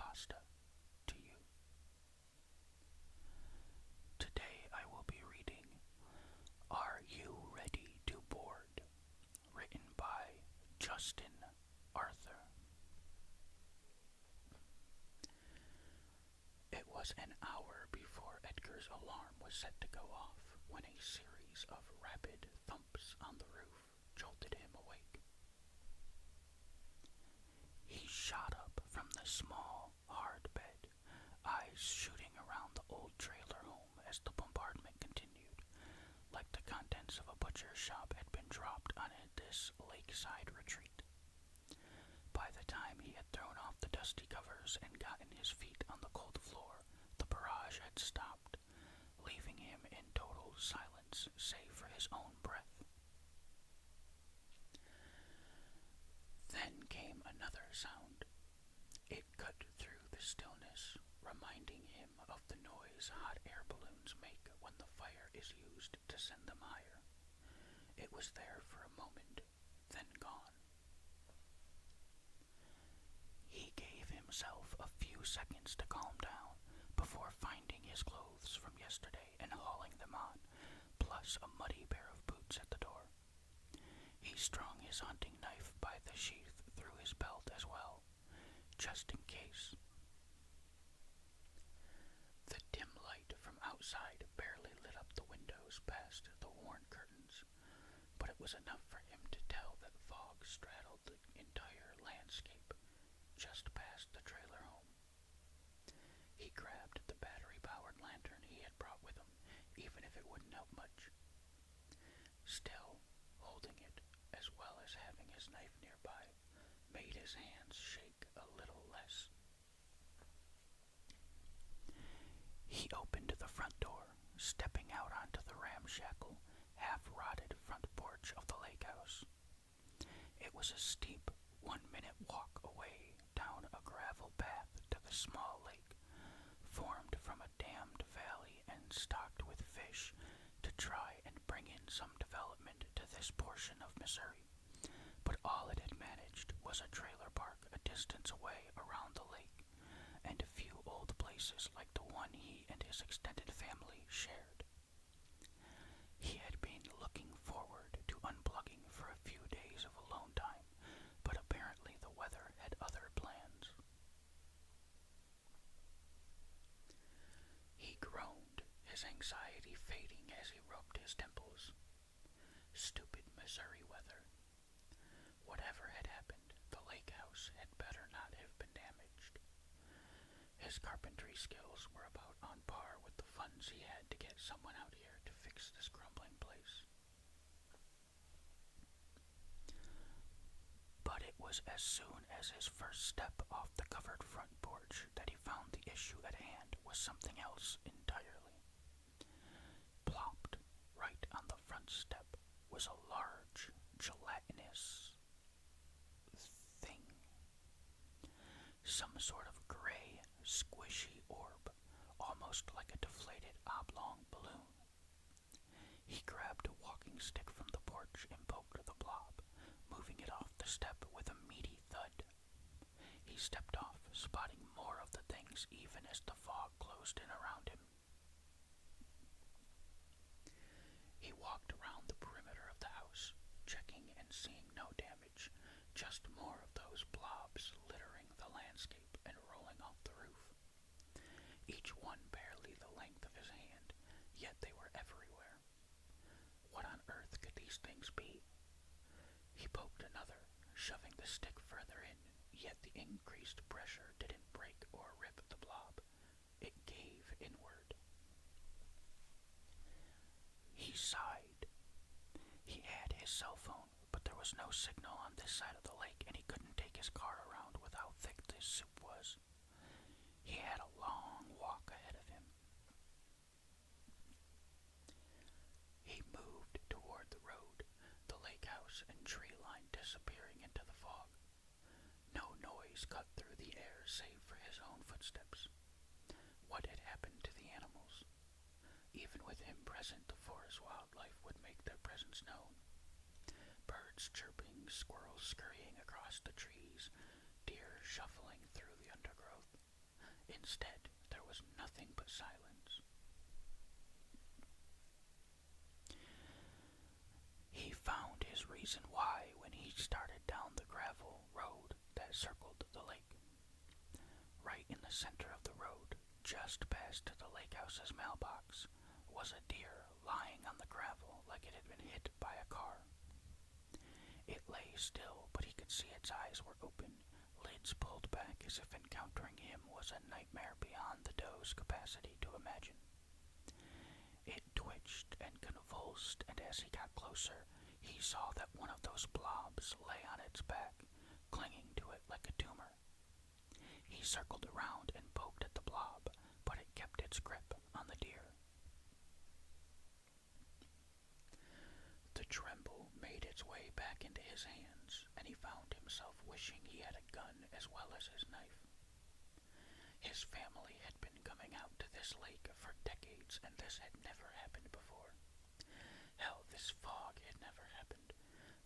CreepyPasta to you. Today I will be reading Are You Ready to Board? Written by Justin Arthur. It was an hour before Edgar's alarm was set to go off when a series of rapid thumps on the roof jolted him awake. He shot up from the small, hard bed, eyes shooting around the old trailer home as the bombardment continued, like the contents of a butcher's shop had been dropped on this lakeside retreat. By the time he had thrown off the dusty covers and gotten his feet on the cold floor, the barrage had stopped, leaving him in total silence save for his own breath. Then came another sound. It cut through the stillness, reminding him of the noise hot air balloons make when the fire is used to send them higher. It was there for a moment, then gone. He gave himself a few seconds to calm down before finding his clothes from yesterday and hauling them on, plus a muddy pair of boots at the door. He strung his hunting knife by the sheath through his belt as well, just in case. The dim light from outside barely lit up the windows past the worn curtains, but it was enough for him to tell that fog straddled the entire landscape just past the trailer home. He grabbed the battery-powered lantern he had brought with him, even if it wouldn't help much. Still, holding it, as well as having his knife nearby, made his hands shake a little less. He opened the front door, stepping out onto the ramshackle, half-rotted front porch of the lake house. It was a steep, 1-minute walk away down a gravel path to the small lake, formed from a dammed valley and stocked with fish to try and bring in some development to this portion of Missouri. But all it had managed was a trailer park a distance away around the lake, and a few old places like the one he and his extended family shared. He had been looking forward to unplugging for a few days of alone time, but apparently the weather had other plans. He groaned, his anxiety fading as he rubbed his temples. Stupid Missouri weather. Whatever had happened, the lake house had better not have been damaged. His carpentry skills were about on par with the funds he had to get someone out here to fix this crumbling place. But it was as soon as his first step off the covered front porch that he found the issue at hand was something else entirely. Plopped right on the front step was a large, gelatinous thing. Some sort of gray, squishy orb, almost like a deflated oblong balloon. He grabbed a walking stick from the porch and poked the blob, moving it off the step with a meaty thud. He stepped off, spotting more of the things even as the fog closed in around him. He walked around the perimeter of the house, checking and seeing no damage, just more of those blobs littering the landscape and rolling off the roof. Each one barely the length of his hand, yet they were everywhere. What on earth could these things be? He poked another, shoving the stick further in, yet the increased pressure didn't break or rip the blob. It gave inward. He sighed. He had his cell phone, but there was no signal on this side of the lake, and he couldn't take his car around with how thick this soup was. He had a long walk ahead of him. He moved toward the road, the lake house and tree line disappearing into the fog. No noise cut through the air save for his own footsteps. What had happened to the animals? Even with him present, the forest wildlife would make their presence known. Birds chirping, squirrels scurrying across the trees, deer shuffling through the undergrowth. Instead, there was nothing but silence. He found his reason why when he started down the gravel road that circled the lake. Right in the center of the road, just past the lake house's mailbox, was a deer lying on the gravel like it had been hit by a car. It lay still, but he could see its eyes were open, lids pulled back as if encountering him was a nightmare beyond the doe's capacity to imagine. It twitched and convulsed, and as he got closer, he saw that one of those blobs lay on its back, clinging to it like a tumor. He circled around and poked at the blob, but it kept its grip on the deer. The tremble made its way back into his hands, and he found himself wishing he had a gun as well as his knife. His family had been coming out to this lake for decades, and this had never happened before. Hell, this fog had never happened.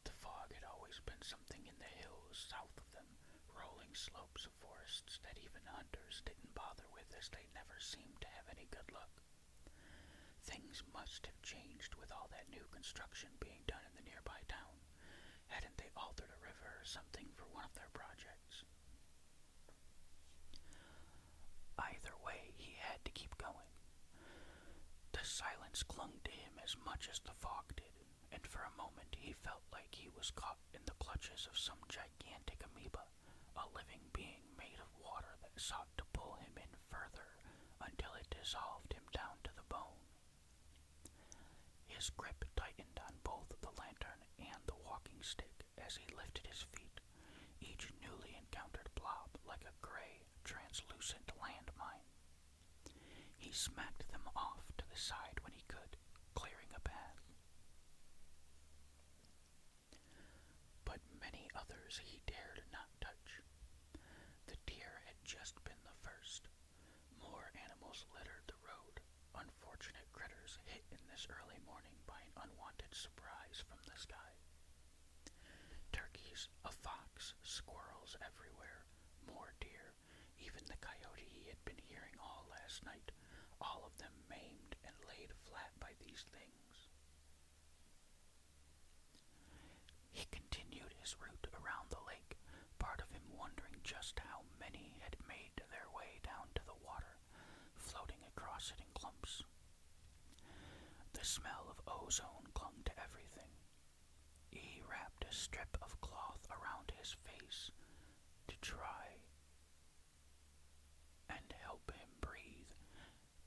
The fog had always been something in the hills south of them, rolling slopes of forests that even hunters didn't bother with, as they never seemed to have any good luck. Things must have changed with all that new construction being done in the nearby town. Hadn't they altered a river or something for one of their projects? Either way, he had to keep going. The silence clung to him as much as the fog did, and for a moment he felt like he was caught in the clutches of some gigantic amoeba, a living being made of water that sought to pull him in further until it dissolved him down to the bone. His grip tightened on both the lantern and the walking stick as he lifted his feet, each newly encountered blob like a gray, translucent landmine. He smacked them off to the side when he could, clearing a path. But many others he dared not touch. The deer had just been the first. More animals littered the road, unfortunate critters hit in this early morning by an unwanted surprise from the sky. Turkeys, a fox, squirrels everywhere, more deer, even the coyote he had been hearing all last night, all of them maimed and laid flat by these things. He continued his route around the lake, part of him wondering just how many had made their way down to the water, floating across it in clumps. The smell of ozone clung to everything. He wrapped a strip of cloth around his face to try and help him breathe,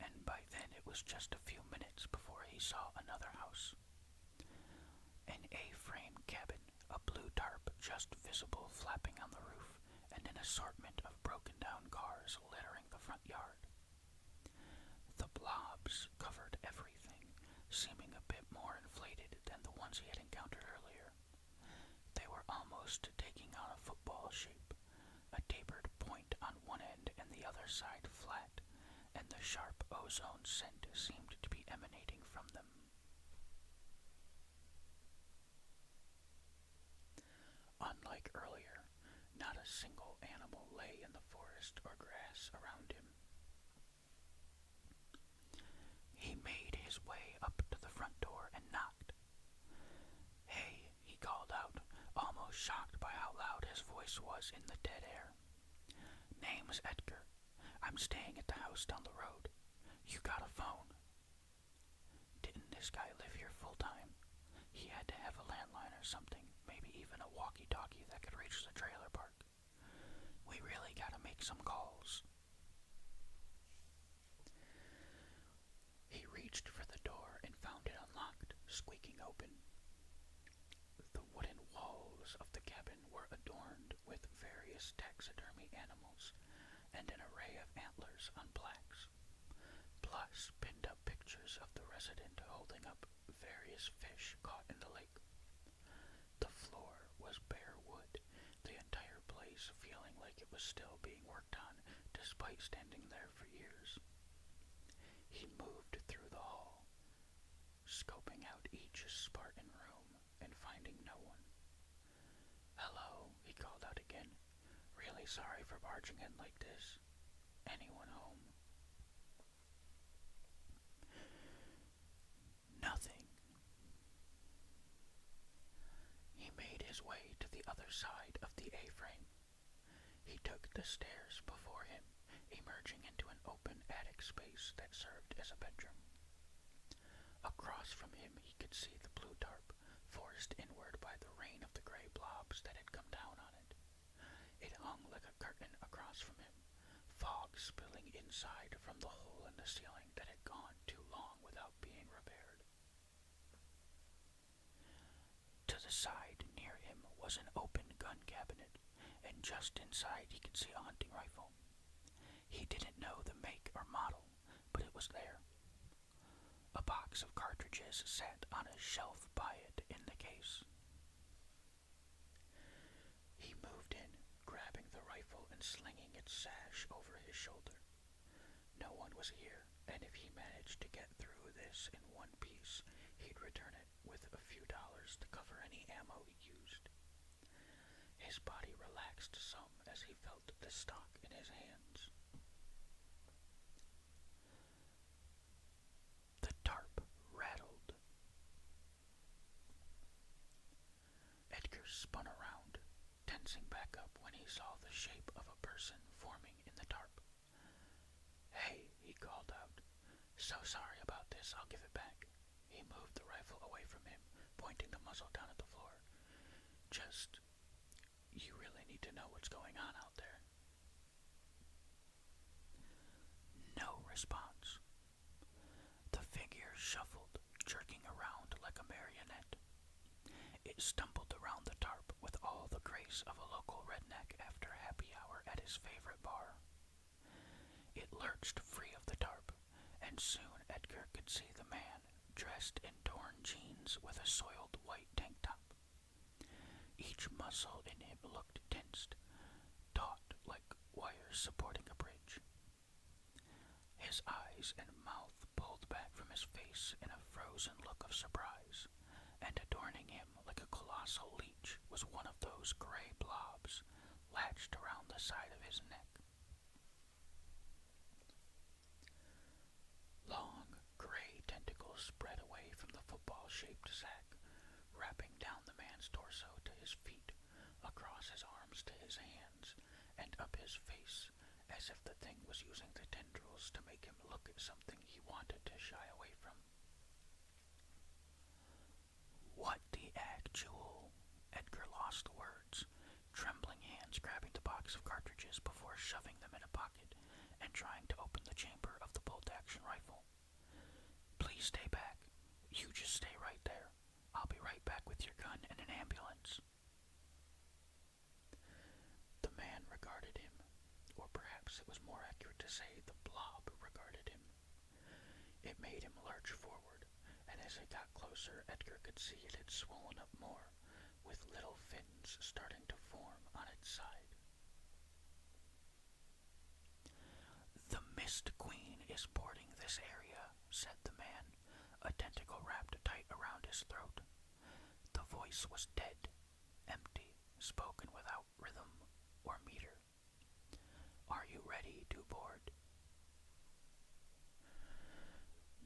and by then it was just a few minutes before he saw another house. An A-frame cabin, a blue tarp just visible flapping on the roof, and an assortment of broken-down cars littering the front yard. The blobs covered everything, seeming a bit more inflated than the ones he had encountered earlier. They were almost taking on a football shape, a tapered point on one end and the other side flat, and the sharp ozone scent seemed to be emanating from them. Unlike earlier, not a single animal lay in the forest or grass around him. He made his way up to the front door and knocked. "Hey," he called out, almost shocked by how loud his voice was in the dead air. "Name's Edgar. I'm staying at the house down the road. You got a phone?" Didn't this guy live here full time? He had to have a landline or something, maybe even a walkie-talkie that could reach the trailer park. We really gotta make some calls. He reached for the door and found it unlocked, squeaking open. The wooden walls of the cabin were adorned with various taxidermy animals and an array of antlers on plaques, plus pinned up pictures of the resident holding up various fish caught in the lake. The floor was bare wood, the entire place feeling like it was still being worked on, despite standing there for years. He moved through the hall, scoping out each Spartan room and finding no one. "Hello," he called out again. "Really sorry for barging in like this." anyone home? Nothing. He made his way to the other side of the A-frame. He took the stairs before him, emerging into an open attic space that served as a bedroom. Across from him he could see the blue tarp, forced inward by the rain of the gray blobs that had come down on it. It hung like a curtain across from him, fog spilling inside from the hole in the ceiling that had gone too long without being repaired. To the side near him was an open gun cabinet, and just inside he could see a hunting rifle. He didn't know the make or model, but it was there. A box of cartridges sat on a shelf by it in the case. He moved in, grabbing the rifle and slinging its sash over his shoulder. No one was here, and if he managed to get through this in one piece, he'd return it with a few dollars to cover any ammo he used. His body relaxed some as he felt the stock in his hands. The tarp rattled. Edgar spun around, tensing back up when he saw the shape of a person forming in the tarp. "Hey," he called out. "So sorry about this, I'll give it back." He moved the rifle away from him, pointing the muzzle down at the floor. You really need to know what's going on out there." No response. The figure shuffled, jerking around like a marionette. It stumbled around the tarp with all the grace of a local redneck after happy hour at his favorite bar. It lurched free of the tarp, and soon Edgar could see the man, dressed in torn jeans with a soiled white tank top. Each muscle in him looked tensed, taut like wires supporting a bridge. His eyes and mouth pulled back from his face in a frozen look of surprise, and adorning him like a colossal leech was one of those gray blobs latched around the side of his neck. Long, gray tentacles spread away from the football-shaped sack, wrapping down the man's torso to his feet, across his arms to his hands, and up his face, as if the thing was using the tendrils to make him look at something he wanted to shy away from. What the actual? Edgar lost words, trembling hands grabbing the box of cartridges before shoving them in a pocket and trying to open the chamber of the bolt-action rifle. "Please stay back. You just stay right there. I'll be right back with your gun and an ambulance." The man regarded him, or perhaps it was more accurate to say the blob regarded him. It made him lurch forward, and as it got closer, Edgar could see it had swollen up more, with little fins starting to form on its side. "The Mist Queen is boarding this area," said the man, a tentacle wrapped tight around his throat. The voice was dead, empty, spoken without rhythm or meter. "Are you ready to board?"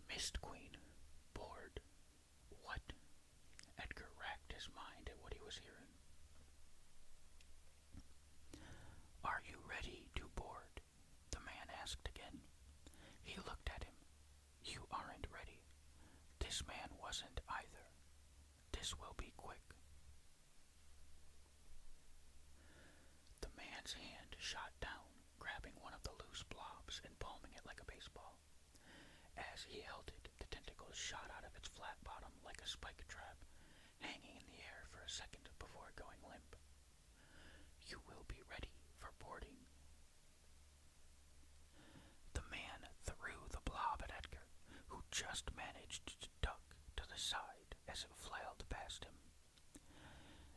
Mist Queen, board. What? Edgar racked his mind at what he was hearing. "Are you ready to board?" the man asked again. He looked at him. "You aren't ready." This man wasn't either. "This will be quick." The man's hand shot down, grabbing one of the loose blobs and palming it like a baseball. As he held it, the tentacles shot out of its flat bottom like a spike trap, hanging in the air for a second before going limp. "You will be ready for boarding." The man threw the blob at Edgar, who just managed to duck to the side as it flailed past him.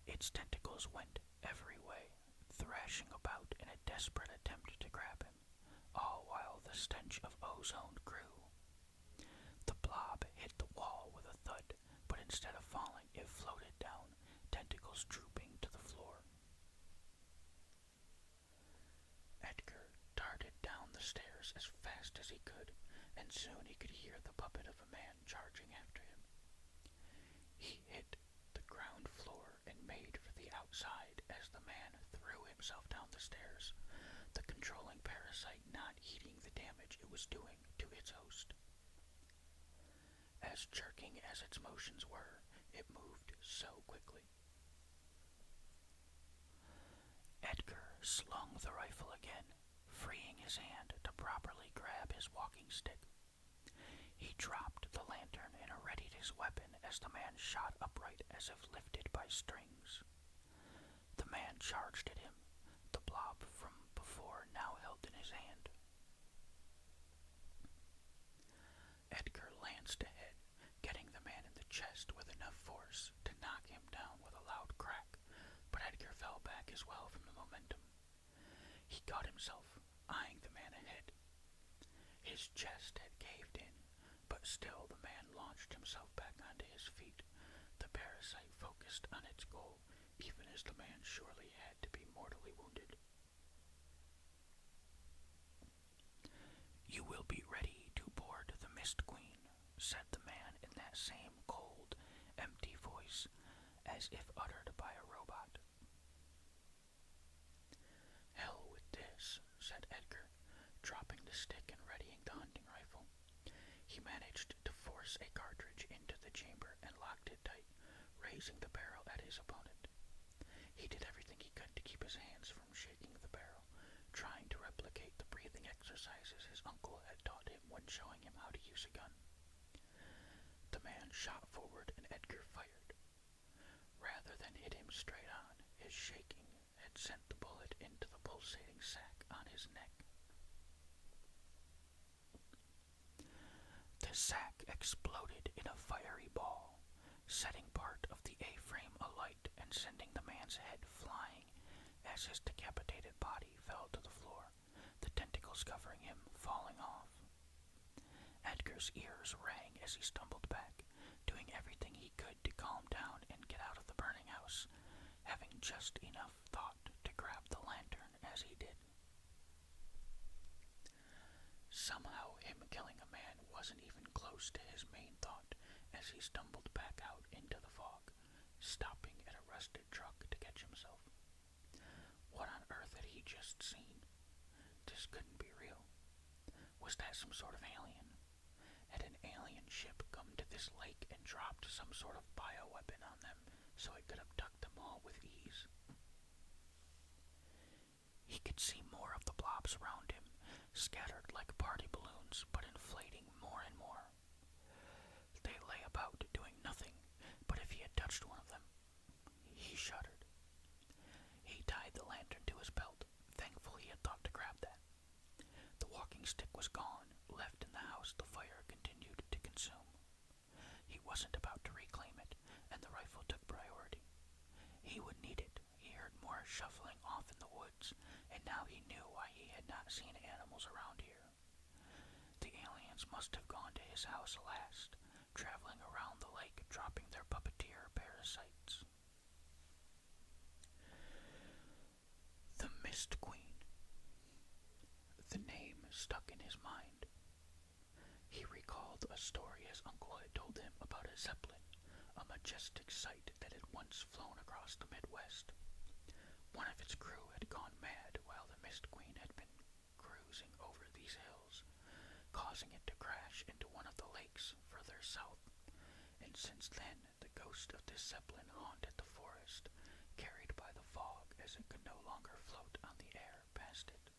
Its tentacles went every way, thrashing about in a desperate attempt to grab him, all while the stench of ozone grew. The blob hit the wall with a thud, but instead of falling, it floated down, tentacles drooping to the floor. Edgar darted down the stairs stairs as fast as he could, and soon he could hear the puppet of a man charging after him. He hit the ground floor and made for the outside as the man threw himself down the stairs, the controlling parasite not heeding the damage it was doing to its host. As jerking as its motions were, it moved so quickly. Edgar slung the rifle again, freeing his hand to properly grab his walking stick. He dropped the lantern and readied his weapon as the man shot upright as if lifted by strings. The man charged at him, the blob from before now held in his hand. Edgar lanced ahead, getting the man in the chest with enough force to knock him down with a loud crack, but Edgar fell back as well from the momentum. He got himself, eyeing the man ahead. His chest had caved in, but still the man launched himself back onto his feet, the parasite focused on its goal, even as the man surely had to be mortally wounded. "You will be ready to board the Mist Queen," said the man in that same cold, empty voice, as if uttered by a robot. "Hell with this," said Edgar, dropping the stick and readying the hunting rifle. He managed to force a cartridge into the chamber and locked it tight, raising the barrel at his opponent. He did everything he could to keep his hands from shaking the barrel, trying to replicate the breathing exercises his uncle had taught him when showing him how to use a gun. The man shot forward and Edgar fired. Rather than hit him straight on, his shaking had sent the bullet into the pulsating sac on his neck. The sac exploded in a fiery ball, setting part of the A-frame alight and sending the man's head flying as his decapitated body fell to the floor, the tentacles covering him falling off. Edgar's ears rang as he stumbled back, doing everything he could to calm down and get out of the burning house, having just enough thought to grab the lantern as he did. Somehow him killing a man wasn't even close to his main thought as he stumbled back out into the fog, stopping at a rusted truck to catch himself. What on earth had he just seen? This couldn't be real. Was that some sort of alien? Had an alien ship come to this lake and dropped some sort of bioweapon on them so it could abduct them all with ease? He could see more of the blobs around him, scattered like party balloons, but inflating more and more. They lay about doing nothing, but if he had touched one of them, he shuddered. He tied the lantern to his belt, thankful he had thought to grab that. The walking stick was gone. Left in the house, the fire continued to consume. He wasn't about to reclaim it, and the rifle took priority. He would need it. He heard more shuffling off in the woods, and now he knew why he had not seen animals around here. The aliens must have gone to his house last, traveling around the lake, dropping their puppeteer parasites. The Mist Queen. The name stuck in his mind. He recalled a story his uncle had told him about a zeppelin, a majestic sight that had once flown across the Midwest. One of its crew had gone mad while the Mist Queen had been cruising over these hills, causing it to crash into one of the lakes further south, and since then the ghost of this zeppelin haunted the forest, carried by the fog as it could no longer float on the air past it.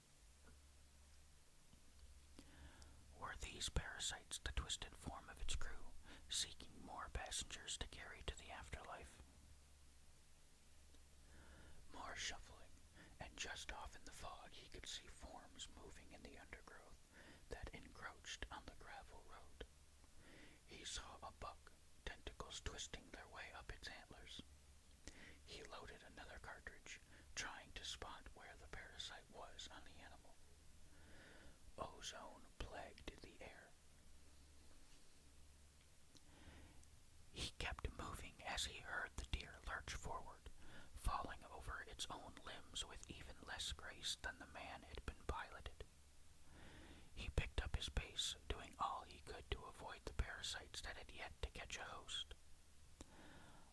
Were these parasites the twisted form of its crew, seeking more passengers to carry to the afterlife? More shuffling, and just off in the fog he could see forms moving in the undergrowth that encroached on the gravel road. He saw a buck, tentacles twisting their way up its antlers. He loaded another cartridge, trying to spot where the parasite was on the animal. Ozone plagued the air. He kept moving as he heard the deer lurch forward, falling over its own limbs with even less grace than the man had been piloted. He up his pace, doing all he could to avoid the parasites that had yet to catch a host.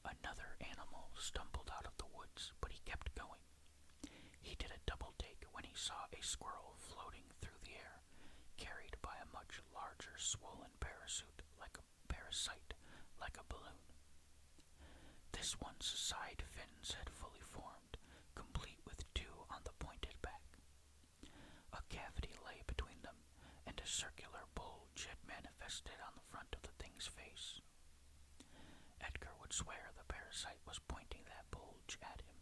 Another animal stumbled out of the woods, but he kept going. He did a double take when he saw a squirrel floating through the air, carried by a much larger swollen parasite like a balloon. This one's side fins had fully formed, complete with two on the pointed back. A cavity lay between them, and a circular bulge had manifested on the front of the thing's face. Edgar would swear the parasite was pointing that bulge at him.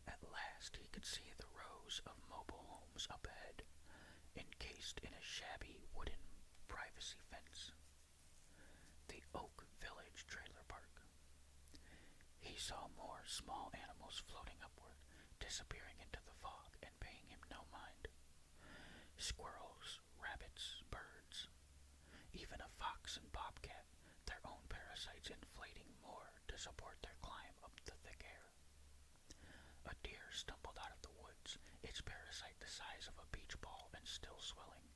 At last he could see the rows of mobile homes up ahead, encased in a shabby wooden privacy fence. The Oak Village trailer park. He saw more small animals floating upward, disappearing into the fog and paying him no mind. Squirrels, rabbits, birds, even a fox and bobcat, their own parasites inflating more to support their climb up the thick air. A deer stumbled out of the woods, its parasite the size of a beach ball and still swelling.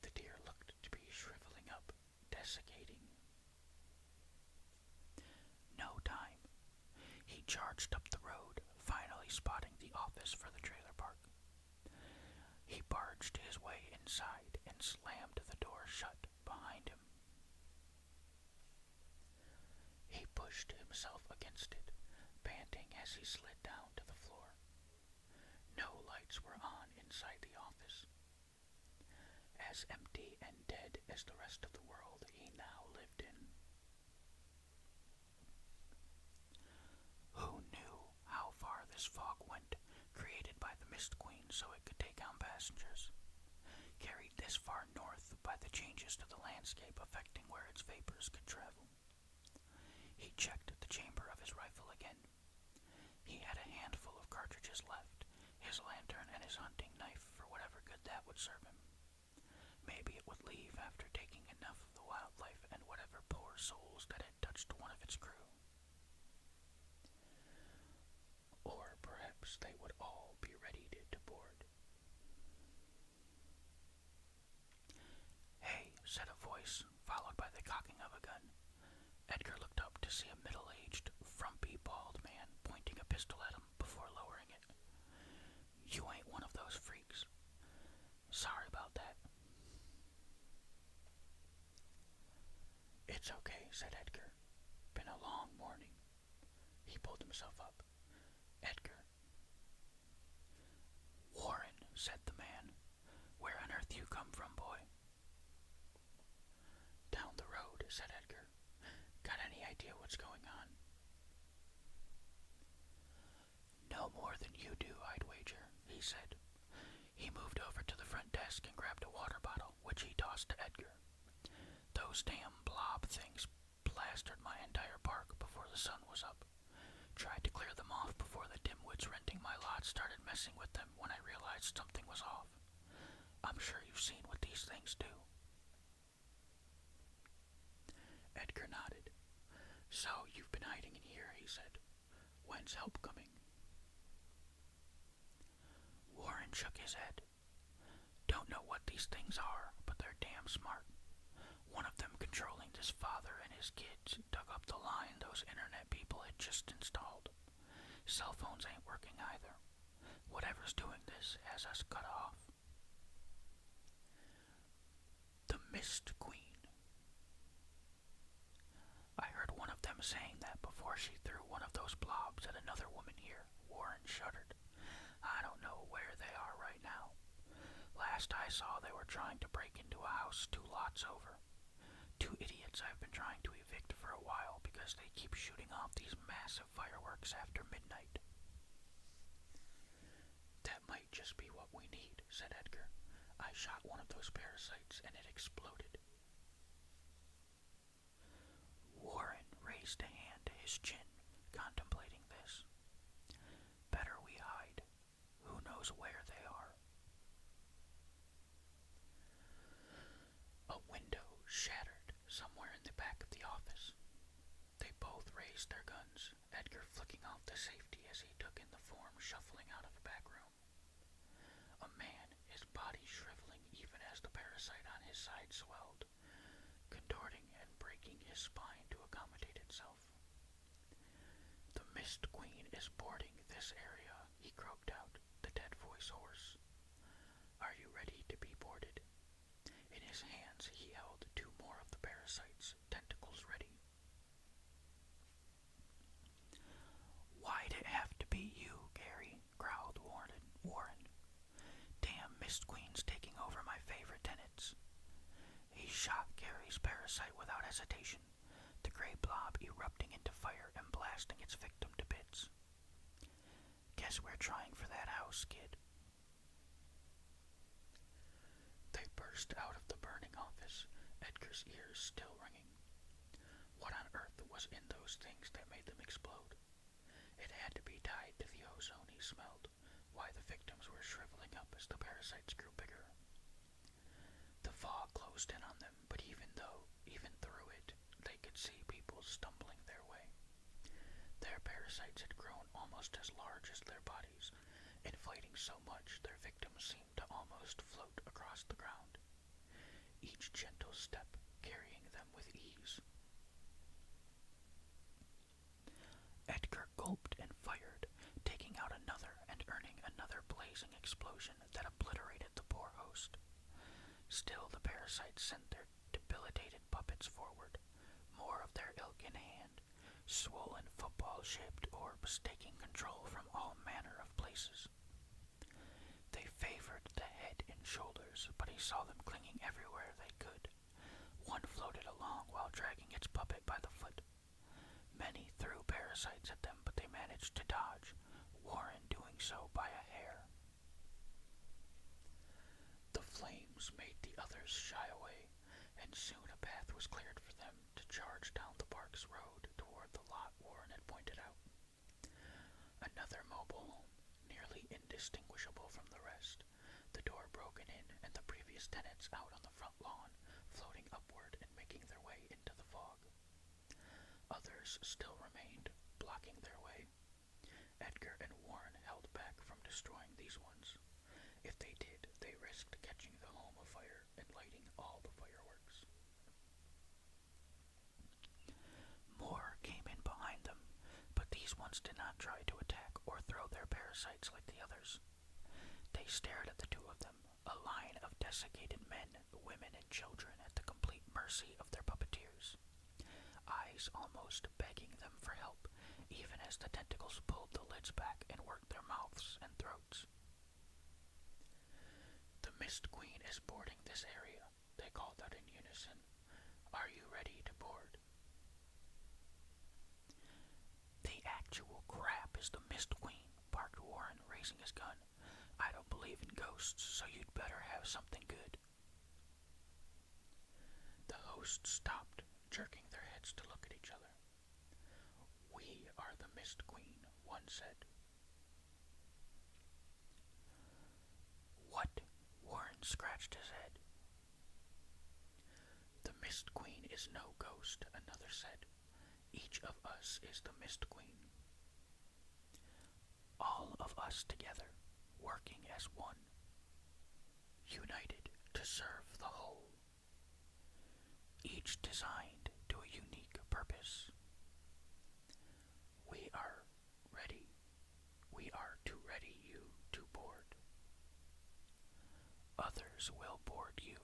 The deer looked to be shriveling up, desiccating. No time. He charged up the road, finally spotting the office for the trailer park. He barged his way inside and slammed the door shut behind him. He pushed himself against it, panting as he slid down to the floor. No lights were on inside the office. As empty and dead as the rest of the world he now lived in. Who knew how far this fog went, created by the Mist Queen so it could take on passengers? Carried this far north by the changes to the landscape affecting where its vapors could travel. He checked the chamber of his rifle again. He had a handful of cartridges left, his lantern and his hunting knife for whatever good that would serve him. Maybe it would leave after taking enough of the wildlife and whatever poor souls that had touched one of its crew. Or perhaps they would all be ready to board. "Hey," said a voice, followed by the cocking of a gun. Edgar looked up to see a middle-aged, frumpy, bald man pointing a pistol at him before lowering it. "You ain't one of those freaks. Sorry about that." "It's okay," said Edgar. "Been a long morning." He pulled himself up. "Edgar." "Warren," said the man. "Where on earth you come from, boy?" "Down the road," said Edgar. "Got any idea what's going on?" "No more than you do, I'd wager," he said. He moved over to the front desk and grabbed a water bottle, which he tossed to Edgar. "Those damn blob things plastered my entire park before the sun was up. Tried to clear them off before the dimwits renting my lot started messing with them when I realized something was off. I'm sure you've seen what these things do." Edgar nodded. "So you've been hiding in here," he said. "When's help coming?" Warren shook his head. "Don't know what these things are, but they're damn smart. One of them controlling this father and his kids dug up the line those internet people had just installed. Cell phones ain't working either. Whatever's doing this has us cut off." The Mist Queen. "I heard one of them saying that before she threw one of those blobs at another woman here." Warren shuddered. "I don't know where they are right now. Last I saw they were trying to break into a house 2 lots over. 2 idiots I've been trying to evict for a while because they keep shooting off these massive fireworks after midnight." "That might just be what we need," said Edgar. "I shot one of those parasites and it exploded." Warren raised a hand to his chin, contemplating this. "Better we hide. Who knows where they are?" A window shattered somewhere in the back of the office. They both raised their guns, Edgar flicking off the safety as he took in the form shuffling out of the back room. A side swelled, contorting and breaking his spine to accommodate itself. "The Mist Queen is boarding this area," he croaked out, the dead voice hoarse. "Are you ready to be boarded?" In his hands he held two more of the parasites, tentacles ready. "Why'd it have to be you, Gary?" growled Warren. "Damn Mist Queen's taking over my favorite tenants." He shot Gary's parasite without hesitation, the gray blob erupting into fire and blasting its victim to bits. "Guess we're trying for that house, kid." They burst out of the burning office, Edgar's ears still ringing. What on earth was in those things that made them explode? It had to be tied to the ozone he smelled, why the victims were shriveling up as the parasites grew bigger. The fog closed in on them, but even through it, they could see people stumbling their way. Their parasites had grown almost as large as their bodies, inflating so much their victims seemed to almost float across the ground, each gentle step carrying them with ease. Edgar gulped and fired, taking out another and earning another blazing explosion that obliterated the poor host. Still the parasites sent their debilitated puppets forward, more of their ilk in hand, swollen football-shaped orbs taking control from all manner of places. They favored the head and shoulders, but he saw them clinging everywhere they could. One floated along while dragging its puppet by the foot. Many threw parasites at them, but they managed to dodge, Warren doing so by a hair. The flames made the others shy away, and soon a path was cleared for them to charge down the park's road toward the lot Warren had pointed out. Another mobile home, nearly indistinguishable from the rest, the door broken in and the previous tenants out on the front lawn, floating upward and making their way into the fog. Others still remained, blocking their way. Edgar and Warren held back from destroying these ones. If they did, they risked catching the home afire and lighting all the fireworks. More came in behind them, but these ones did not try to attack or throw their parasites like the others. They stared at the two of them, a line of desiccated men, women, and children at the complete mercy of their puppeteers, eyes almost begging them for help, even as the tentacles pulled the lids back and worked their mouths and throats. "The Mist Queen is boarding this area," they called out in unison. "Are you ready to board?" "The actual crap is the Mist Queen," barked Warren, raising his gun. "I don't believe in ghosts, so you'd better have something good." The hosts stopped, jerking their heads to look at each other. "We are the Mist Queen," one said. "What?" Warren scratched his head. "The Mist Queen is no ghost," another said. "Each of us is the Mist Queen. All of us together, working as one, united to serve the whole, each designed to a unique purpose. We are ready. We are to ready you to board. Others will board you.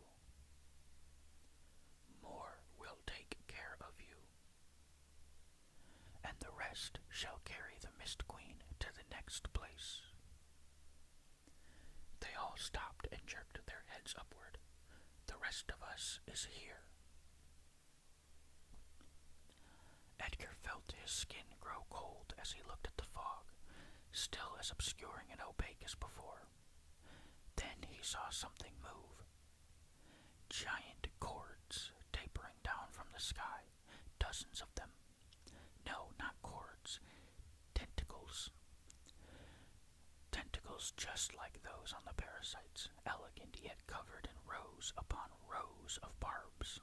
More will take care of you. And the rest shall carry the Mist Queen to the next place." They all stopped and jerked their heads upward. "The rest of us is here." Edgar felt his skin grow cold as he looked at the fog, still as obscuring and opaque as before. Then he saw something move. Giant cords tapering down from the sky, dozens of them. No, not cords. Tentacles. Tentacles just like those on the parasites, elegant yet covered in rows upon rows of barbs.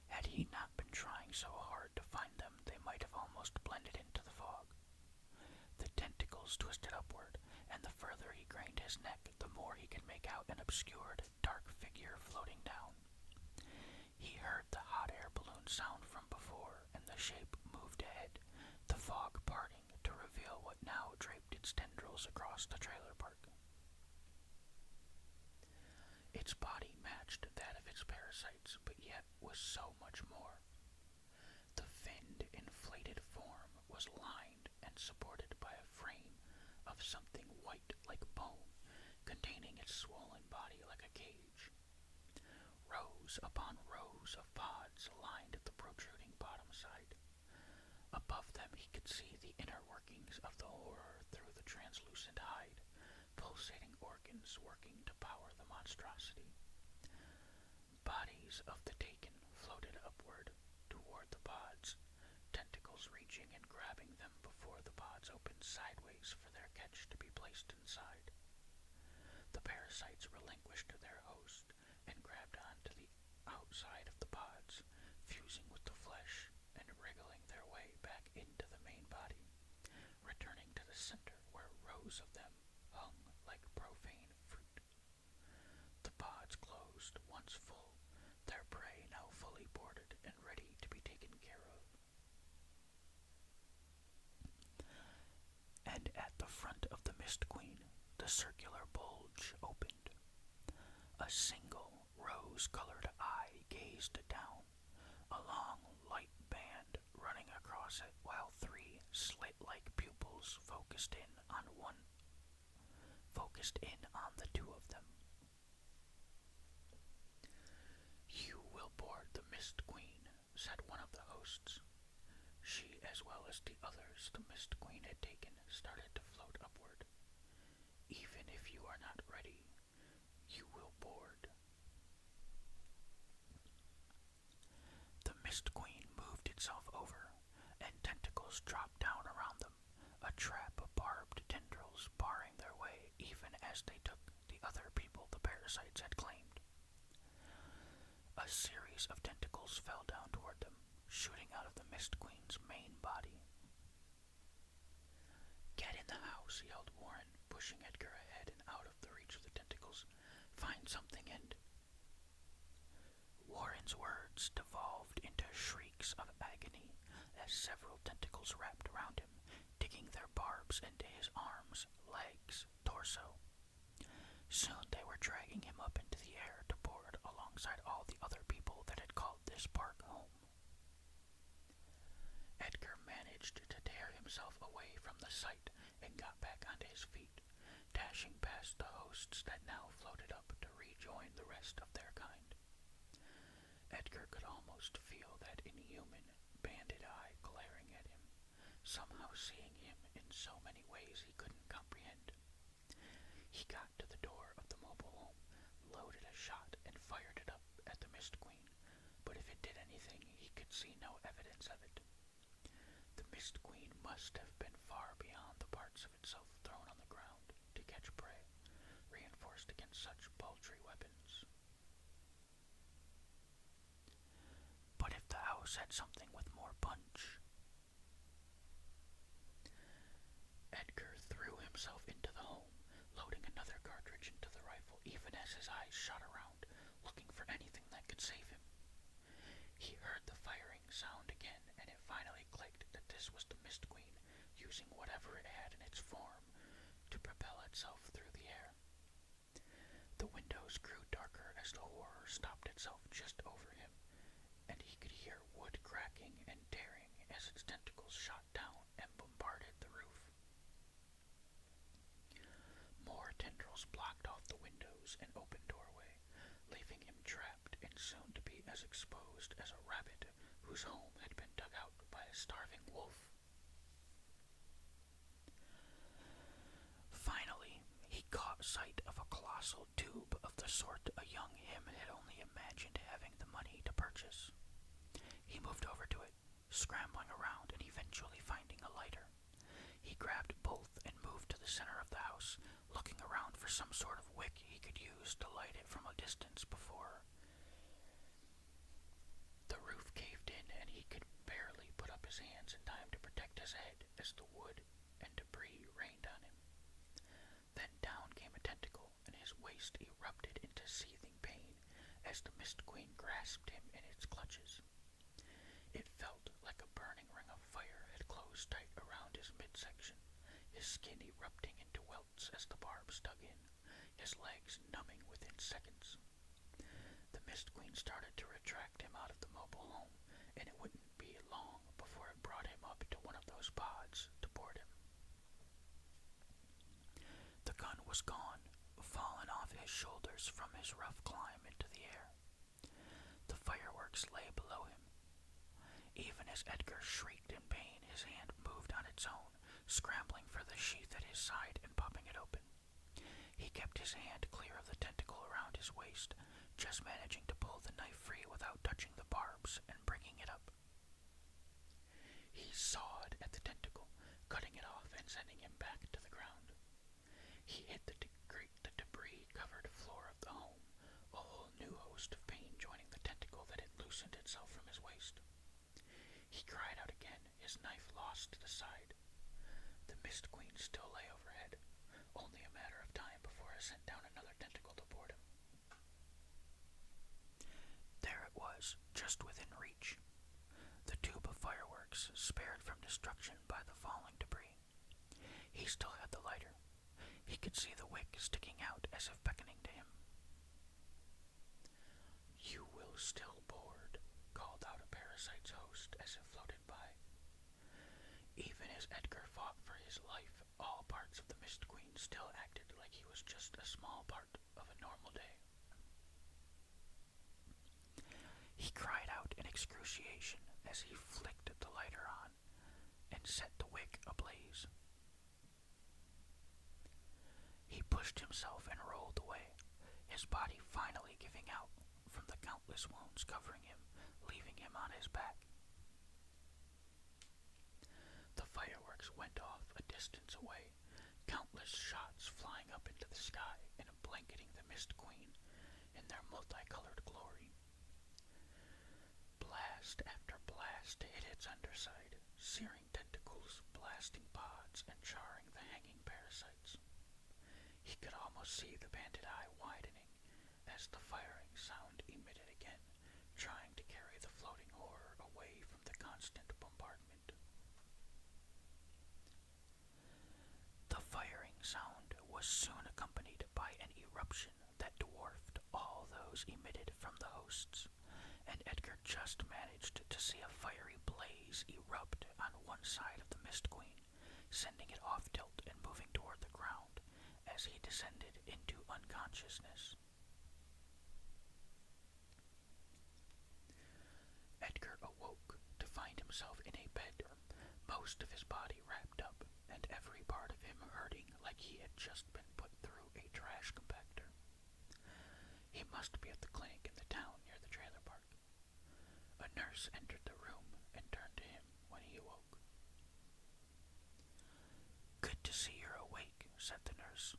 Had he not been trying so hard to find them, they might have almost blended into the fog. The tentacles twisted upward, and the further he craned his neck, the more he could make out an obscured, dark figure floating down. shape moved ahead, the fog parting to reveal what now draped its tendrils across the trailer park. Its body matched that of its parasites, but yet was so much more. The finned, inflated form was lined and supported by a frame of something white like bone, containing its swollen body like a cage. Rows upon rows of pods lined the protruding bottom side. Above them he could see the inner workings of the horror through the translucent hide, pulsating organs working to power the monstrosity. Bodies of the taken floated upward toward the pods, tentacles reaching and grabbing them before the pods opened sideways for their catch to be placed inside. The parasites relinquished their host and grabbed onto the outside of the pods, fusing with the flesh and wriggling their way back into the main body, returning to the center where rows of them hung like profane fruit. The pods closed once full, their prey now fully boarded and ready to be taken care of. And at the front of the Mist Queen, the circular bulge opened. A single rose-colored eye gazed down, a long light band running across it, while three slit-like pupils focused in on the two of them. "You will board the Mist Queen," said one of the hosts. She, as well as the others the Mist Queen had taken, started to float upward. "Even if you are not ready, you will board." The Mist Queen moved itself over, and tentacles dropped down around them, a trap of barbed tendrils barring their way even as they took the other people the parasites had claimed. A series of tentacles fell down toward them, shooting out of the Mist Queen's main body. "Get in the house," yelled Warren, pushing Edgar ahead and out of the reach of the tentacles. "Find something and—" Warren's words devolved into shrieks of agony as several tentacles wrapped around him, digging their barbs into his arms, legs, torso. Soon they were dragging him up into the air to board alongside all the other people that had called this park home. Edgar managed to tear himself away from the sight and got back onto his feet, dashing past the hosts that now floated up to rejoin the rest of their kind. Edgar could almost feel that inhuman, banded eye glaring at him, somehow seeing him in so many ways he couldn't comprehend. He got to the door of the mobile home, loaded a shot, and fired it up at the Mist Queen, but if it did anything, he could see no evidence of it. The Mist Queen must have been far beyond the parts of itself thrown on the ground to catch prey, reinforced against such paltry weapons. But if the house had something with more punch... Edgar threw himself into the home, loading another cartridge into the rifle even as his eyes shot around, looking for anything that could save him. He heard the firing sound again, and it finally clicked that this was the Mist Queen using whatever it had in its form to propel itself through the air. The windows grew darker as the horror stopped itself just over him, and he could hear wood cracking and tearing as its tentacles shot down and bombarded the roof. More tendrils blocked off the windows and open doorway, leaving him trapped and soon to be as exposed as a rabbit whose home had been dug out by a starving wolf. Finally, he caught sight of a colossal tube of the sort a young him had only imagined having the money to purchase. He moved over to it, scrambling around and eventually finding a lighter. He grabbed both and moved to the center of the house, looking around for some sort of wick he could use to light it from a distance before the roof caved in and he could barely put up his hands in time to protect his head as the wood and debris rained on him. Then down came a tentacle and his waist erupted into seething pain as the Mist Queen grasped him in its clutches. It felt like a burning closed tight around his midsection, his skin erupting into welts as the barbs dug in, his legs numbing within seconds. The Mist Queen started to retract him out of the mobile home, and it wouldn't be long before it brought him up to one of those pods to board him. The gun was gone, fallen off his shoulders from his rough climb into the air. The fireworks lay below him. Even as Edgar shrieked in pain, his hand moved on its own, scrambling for the sheath at his side and popping it open. He kept his hand clear of the tentacle around his waist, just managing to pull the knife free without touching the barbs and bringing it up. He sawed at the tentacle, cutting it off and sending him back to the ground. He hit the debris-covered floor of the home, a whole new host of pain joining the tentacle that had loosened itself from his waist. He cried out again, his knife lost to the side. The Mist Queen still lay overhead, only a matter of time before I sent down another tentacle to board him. There it was, just within reach. The tube of fireworks, spared from destruction by the falling debris. He still had the lighter. He could see the wick sticking out as if beckoning to him. "You will still board," called out a parasite's host as it floated by. Even as Edgar fought for his life, all parts of the Mist Queen still acted like he was just a small part of a normal day. He cried out in excruciation as he flicked the lighter on and set the wick ablaze. He pushed himself and rolled away, his body finally giving out from the countless wounds covering him, leaving him on his back. The fireworks went off a distance away, countless shots flying up into the sky and blanketing the Mist Queen in their multicolored glory. Blast after blast hit its underside, searing tentacles, blasting pods, and charring the hanging parasites. He could almost see the bandit eye widening as the firing sound emitted again, trying to carry the floating horror away from the constant bombardment. The firing sound was soon accompanied by an eruption that dwarfed all those emitted from the hosts, and Edgar just managed to see a fiery blaze erupt on one side of the Mist Queen, sending it off tilt and moving toward the ground as he descended into unconsciousness. Edgar awoke to find himself in a bed, most of his body wrapped up and every part of him hurting like he had just been put through a trash compactor. He must be at the clinic in the town near the trailer park. A nurse entered the room and turned to him when he awoke. "Good to see you're awake," said the nurse.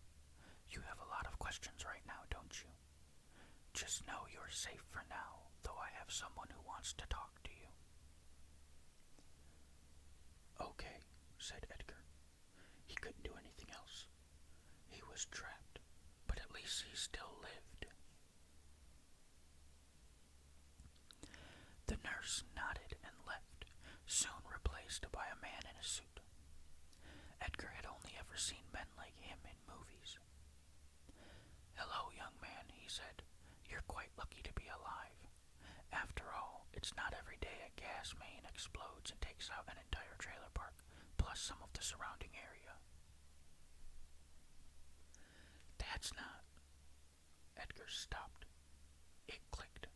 "You have a lot of questions right now, don't you? Just know you're safe for now, though I have someone who wants to talk to you." "Okay," said Edgar. He couldn't do anything else. He was trapped, but at least he still lived. The nurse nodded and left, soon replaced by a man in a suit. Edgar had only ever seen men like him in movies. "Hello, young man," he said. "You're quite lucky to be alive. After all, it's not every day a gas main explodes and takes out an entire trailer park, plus some of the surrounding area." "That's not..." Edgar stopped. It clicked.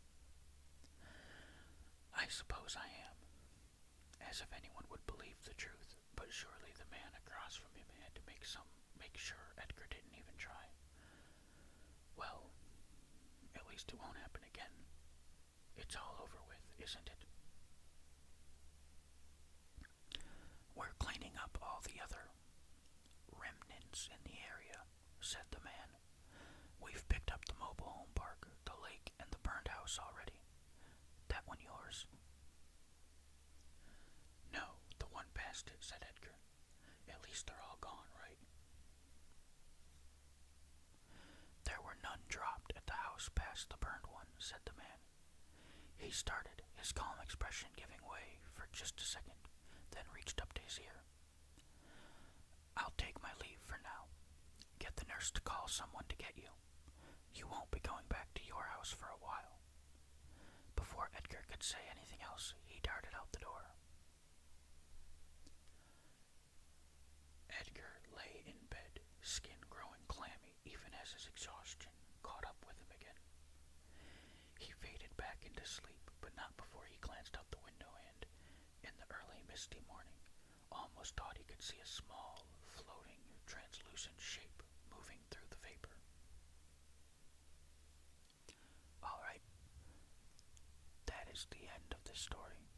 "I suppose I am." As if anyone would believe the truth, but surely the man across from him had to make sure Edgar didn't even try. "Well, at least it won't happen again. It's all over with, isn't it?" "We're cleaning up all the other remnants in the area," said the man. "We've picked up the mobile home park, the lake, and the burned house already. That one yours?" "No, the one past it," said Edgar. "At least they're all gone, right?" "There were none dropped at the house past the burned one," said the man. He started, his calm expression giving way for just a second, then reached up to his ear. I'll take my leave for now. Get the nurse to call someone to get you. You won't be going back to your house for a while. Before Edgar could say anything else, he darted out the door. Edgar lay in bed, skin growing clammy even as his exhaustion caught up with him again. He faded back into sleep, but not before he glanced out the window and, in the early misty morning, almost thought he could see a small, floating, translucent shape moving through the vapor. Alright, that is the end of this story.